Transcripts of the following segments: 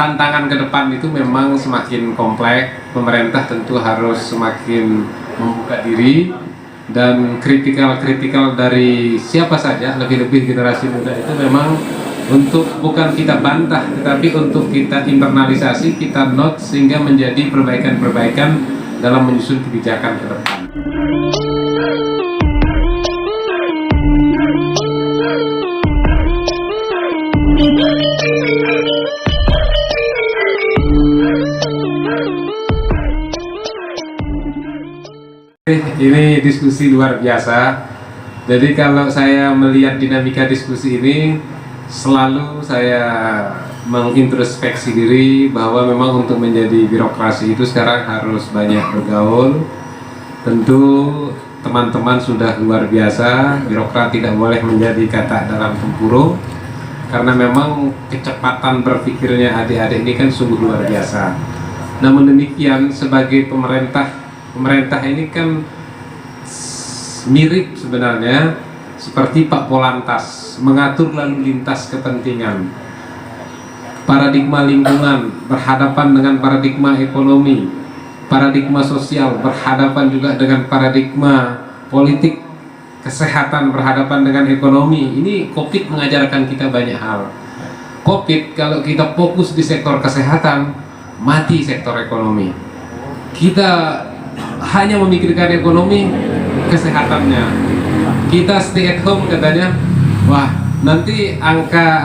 tantangan ke depan itu memang semakin kompleks. Pemerintah tentu harus semakin membuka diri, dan kritikal dari siapa saja, lebih-lebih generasi muda itu memang untuk bukan kita bantah, tetapi untuk kita internalisasi, kita note sehingga menjadi perbaikan-perbaikan dalam menyusun kebijakan ke depan. Ini diskusi luar biasa. Jadi kalau saya melihat dinamika diskusi ini, selalu saya mengintrospeksi diri bahwa memang untuk menjadi birokrasi itu sekarang harus banyak bergaul. Tentu teman-teman sudah luar biasa. Birokrat tidak boleh menjadi kata dalam tempurung, karena memang kecepatan berpikirnya adik-adik ini kan sungguh luar biasa. Namun demikian, sebagai pemerintah ini kan mirip sebenarnya seperti Pak Polantas, mengatur lalu lintas kepentingan. Paradigma lingkungan berhadapan dengan paradigma ekonomi, paradigma sosial berhadapan juga dengan paradigma politik, kesehatan berhadapan dengan ekonomi. Ini COVID mengajarkan kita banyak hal. COVID, kalau kita fokus di sektor kesehatan, mati sektor ekonomi. Kita hanya memikirkan ekonomi, kesehatannya. Kita stay at home katanya, wah nanti angka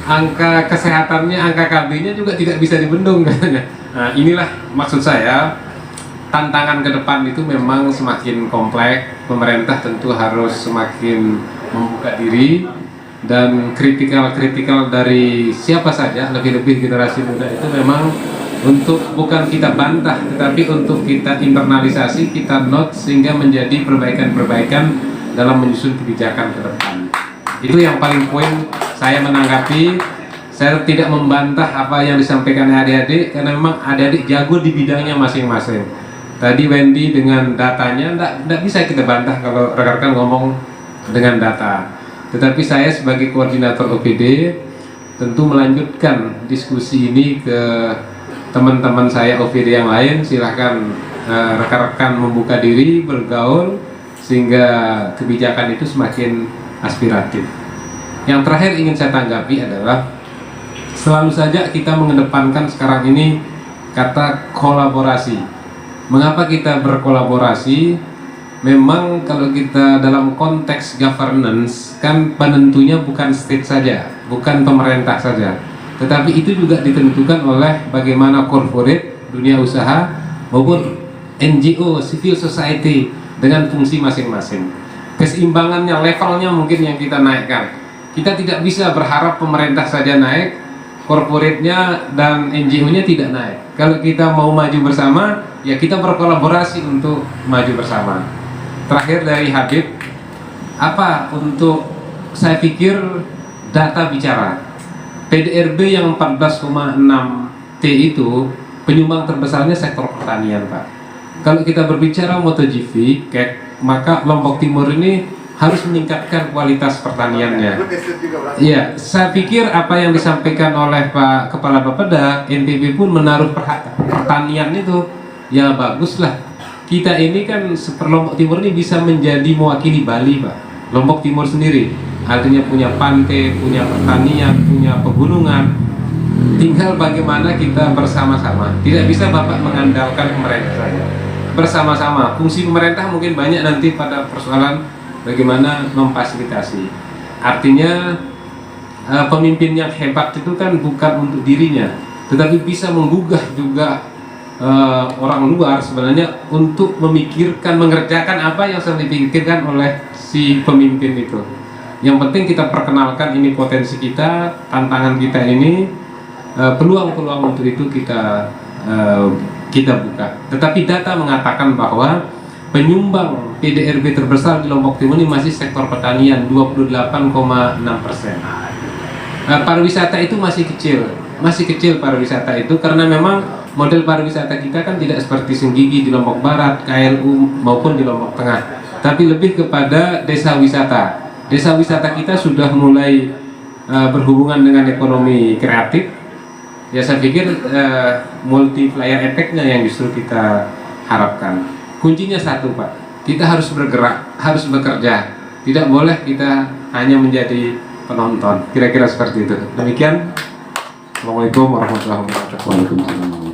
angka kesehatannya, angka KB-nya juga tidak bisa dibendung katanya. Nah, inilah maksud saya, tantangan ke depan itu memang semakin kompleks. Pemerintah tentu harus semakin membuka diri, dan kritikal dari siapa saja, lebih-lebih generasi muda itu memang untuk bukan kita bantah, tetapi untuk kita internalisasi, kita note sehingga menjadi perbaikan-perbaikan dalam menyusun kebijakan ke depan. Itu yang paling poin saya menanggapi. Saya tidak membantah apa yang disampaikan adik-adik, karena memang adik-adik jago di bidangnya masing-masing. Tadi Wendy dengan datanya, tidak bisa kita bantah kalau rekan-rekan ngomong dengan data. Tetapi saya sebagai koordinator OPD tentu melanjutkan diskusi ini ke teman-teman saya OPD yang lain. Silahkan rekan-rekan membuka diri, bergaul, sehingga kebijakan itu semakin aspiratif. Yang terakhir ingin saya tanggapi adalah, selalu saja kita mengedepankan sekarang ini kata kolaborasi. Mengapa kita berkolaborasi? Memang kalau kita dalam konteks governance, kan penentunya bukan state saja, bukan pemerintah saja, tetapi itu juga ditentukan oleh bagaimana corporate, dunia usaha, maupun NGO, civil society dengan fungsi masing-masing. Keseimbangannya, levelnya mungkin yang kita naikkan. Kita tidak bisa berharap pemerintah saja naik, corporate-nya dan NGO-nya tidak naik. Kalau kita mau maju bersama, ya kita berkolaborasi untuk maju bersama. Terakhir dari Habib, apa untuk, saya pikir data bicara. PDRB yang 14,6 T itu penyumbang terbesarnya sektor pertanian, Pak. Kalau kita berbicara MotoGP, maka Lombok Timur ini harus meningkatkan kualitas pertaniannya. Iya, saya pikir apa yang disampaikan oleh Pak Kepala Bapeda, NTB pun menaruh pertanian itu, ya baguslah. Kita ini kan Lombok Timur ini bisa menjadi mewakili Bali, Pak. Lombok Timur sendiri, artinya punya pantai, punya pertanian, punya pegunungan. Tinggal bagaimana kita bersama-sama. Tidak bisa Bapak mengandalkan pemerintah saja. Bersama-sama, fungsi pemerintah mungkin banyak nanti pada persoalan bagaimana memfasilitasi. Artinya pemimpin yang hebat itu kan bukan untuk dirinya, tetapi bisa menggugah juga orang luar sebenarnya untuk memikirkan, mengerjakan apa yang sedang dipikirkan oleh si pemimpin itu. Yang penting kita perkenalkan ini potensi kita, tantangan kita ini, peluang-peluang untuk itu kita buka. Tetapi data mengatakan bahwa penyumbang PDRB terbesar di Lombok Timur ini masih sektor pertanian, 28,6%. Pariwisata itu masih kecil pariwisata itu, karena memang model pariwisata kita kan tidak seperti Senggigi di Lombok Barat, KLU maupun di Lombok Tengah, tapi lebih kepada desa wisata. Desa wisata kita sudah mulai berhubungan dengan ekonomi kreatif, Ya saya pikir multiplier efeknya yang justru kita harapkan. Kuncinya satu Pak, kita harus bergerak, harus bekerja. Tidak boleh kita hanya menjadi penonton. Kira-kira seperti itu. Demikian. Assalamualaikum warahmatullahi wabarakatuh. Waalaikumsalam.